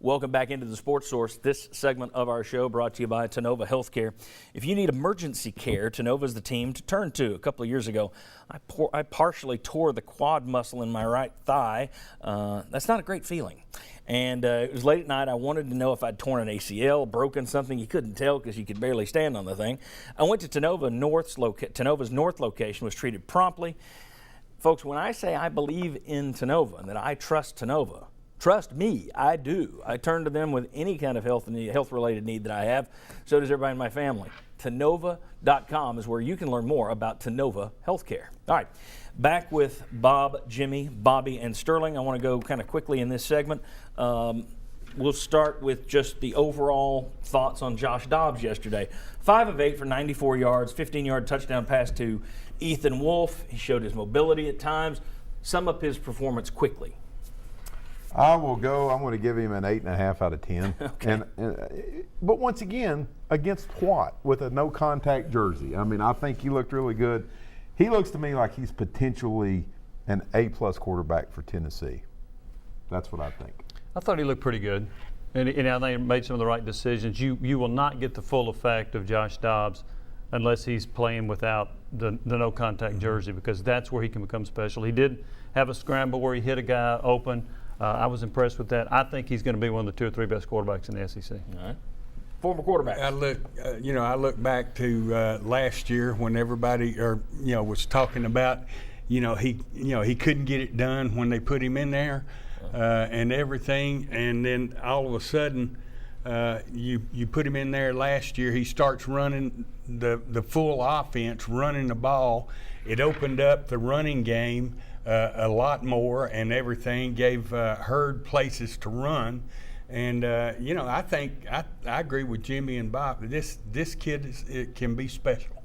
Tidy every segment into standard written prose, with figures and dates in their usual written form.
Welcome back into the Sports Source. This segment of our show brought to you by Tennova Healthcare. If you need emergency care, Tennova's the team to turn to. A couple of years ago, I partially tore the quad muscle in my right thigh. That's not a great feeling. And it was late at night. I wanted to know if I'd torn an ACL, broken something. You couldn't tell because you could barely stand on the thing. I went to Tennova's North location, was treated promptly. Folks, when I say I believe in Tennova and that I trust Tennova, trust me, I do. I turn to them with any kind of health-related need that I have. So does everybody in my family. Tennova.com is where you can learn more about Tennova Healthcare. All right, back with Bob, Jimmy, Bobby, and Sterling. I want to go kind of quickly in this segment. We'll start with just the overall thoughts on Josh Dobbs yesterday. 5 of 8 for 94 yards, 15-yard touchdown pass to Ethan Wolf. He showed his mobility at times. Sum up his performance quickly. I'm going to give him an 8.5 out of 10. Okay. But once again, against what? With a no-contact jersey. I mean, I think he looked really good. He looks to me like he's potentially an A-plus quarterback for Tennessee. That's what I think. I thought he looked pretty good, and I think he made some of the right decisions. You will not get the full effect of Josh Dobbs unless he's playing without the no-contact jersey, because that's where he can become special. He did have a scramble where he hit a guy open. I was impressed with that. I think he's going to be one of the 2 or 3 best quarterbacks in the SEC. All right. Former quarterback. I look back to last year when everybody was talking about, he couldn't get it done when they put him in there. And everything, and then all of a sudden you put him in there last year, he starts running the full offense, running the ball. It opened up the running game a lot more, and everything gave Hurd places to run. And I think I agree with Jimmy and Bob. This kid can be special.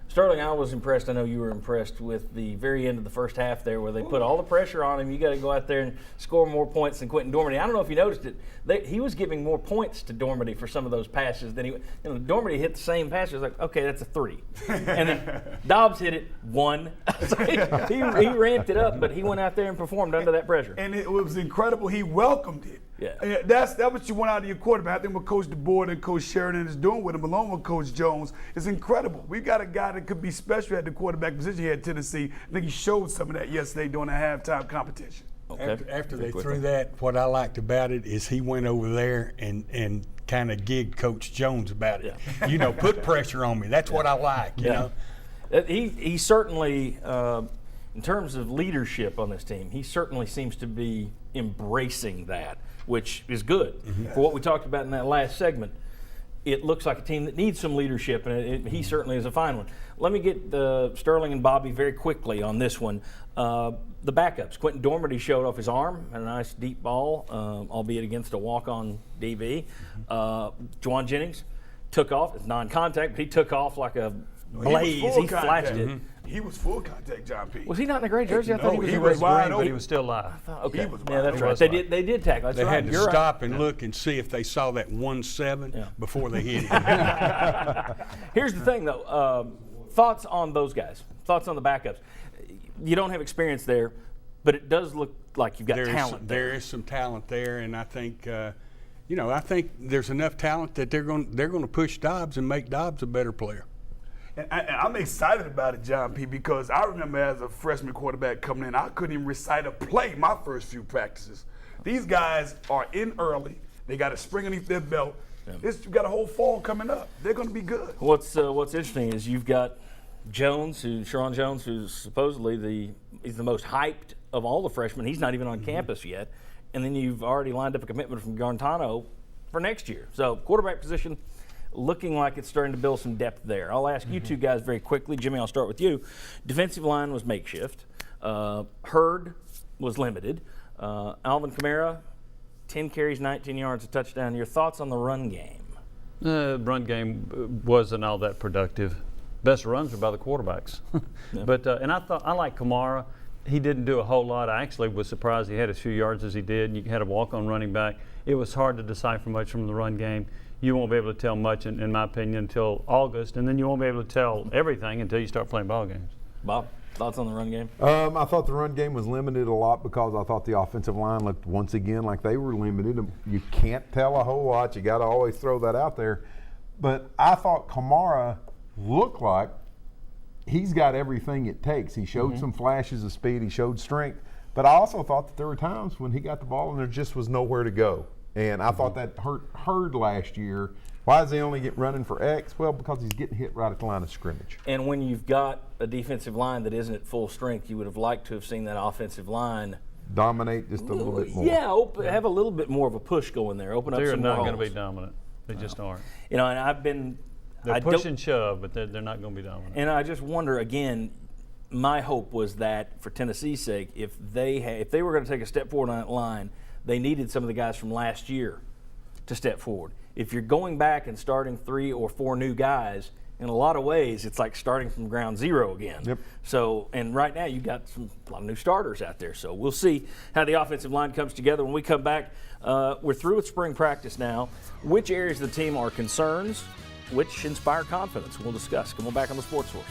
Sterling, I was impressed. I know you were impressed with the very end of the first half there where they put all the pressure on him. You got to go out there and score more points than Quentin Dormady. I don't know if you noticed it. He was giving more points to Dormady for some of those passes than Dormady hit the same pass. It was like, okay, that's a 3. And then Dobbs hit it 1. So he ramped it up, but he went out there and performed under that pressure. And it was incredible. He welcomed it. Yeah. That's what you want out of your quarterback. I think what Coach DeBoer and Coach Sheridan is doing with him, along with Coach Jones, is incredible. We've got a guy that could be special at the quarterback position here at Tennessee. I think he showed some of that yesterday during the halftime competition. Okay. After they threw that, what I liked about it is he went over there and kind of gigged Coach Jones about it. Yeah. Put pressure on me. That's what I like, you know. He certainly, in terms of leadership on this team, he certainly seems to be embracing that, which is good. For what we talked about in that last segment, it looks like a team that needs some leadership, and he certainly is a fine one. Let me get Sterling and Bobby very quickly on this one. The backups. Quentin Dormady showed off his arm, had a nice deep ball, albeit against a walk-on DB. Juwan Jennings took off. It's non-contact, but he took off like a blaze. He flashed it. He was full contact, John P. Was he not in a great jersey? I thought he was wide green, open. but he was still live. Okay. He was Yeah, that's wide right. open. They did tackle. That's They right. had to You're stop and look and see if they saw that 1-7 before they hit him. Here's the thing, though. Thoughts on those guys? Thoughts on the backups? You don't have experience there, but it does look like you've got talent there. There is some talent there, and I think, I think there's enough talent that they're going to push Dobbs and make Dobbs a better player. And I'm excited about it, John P., because I remember as a freshman quarterback coming in, I couldn't even recite a play my first few practices. These guys are in early. They got a spring underneath their belt. You've got a whole fall coming up. They're going to be good. What's interesting is you've got Sharon Jones, who's supposedly he's the most hyped of all the freshmen. He's not even on campus yet. And then you've already lined up a commitment from Garantano for next year. So quarterback position, looking like it's starting to build some depth there. I'll ask you two guys very quickly. Jimmy, I'll start with you. Defensive line was makeshift. Hurd was limited. Alvin Kamara, 10 carries, 19 yards, a touchdown. Your thoughts on the run game? Run game wasn't all that productive. Best runs were by the quarterbacks. But and I like Kamara. He didn't do a whole lot. I actually was surprised he had as few yards as he did. And you had a walk-on running back. It was hard to decipher much from the run game. You won't be able to tell much, in my opinion, until August, and then you won't be able to tell everything until you start playing ball games. Bob, thoughts on the run game? I thought the run game was limited a lot because I thought the offensive line looked once again like they were limited. You can't tell a whole lot. You got to always throw that out there. But I thought Kamara looked like he's got everything it takes. He showed some flashes of speed. He showed strength. But I also thought that there were times when he got the ball and there just was nowhere to go. And I thought that hurt Hurd last year. Why is he only running for X? Well, because he's getting hit right at the line of scrimmage. And when you've got a defensive line that isn't at full strength, you would have liked to have seen that offensive line Dominate just a little bit more. have a little bit more of a push going there. Open up They're some not more going to be holes. dominant. They just aren't. You know, and I've been. They're I push don't- and shove, but they're not going to be dominant. And I just wonder again. My hope was that for Tennessee's sake, if they were going to take a step forward on that line, they needed some of the guys from last year to step forward. If you're going back and starting 3 or 4 new guys, in a lot of ways, it's like starting from ground zero again. Yep. So, and right now you've got a lot of new starters out there. So we'll see how the offensive line comes together. When we come back, we're through with spring practice now. Which areas of the team are concerns? Which inspire confidence? We'll discuss. Come on back on the Sports Source.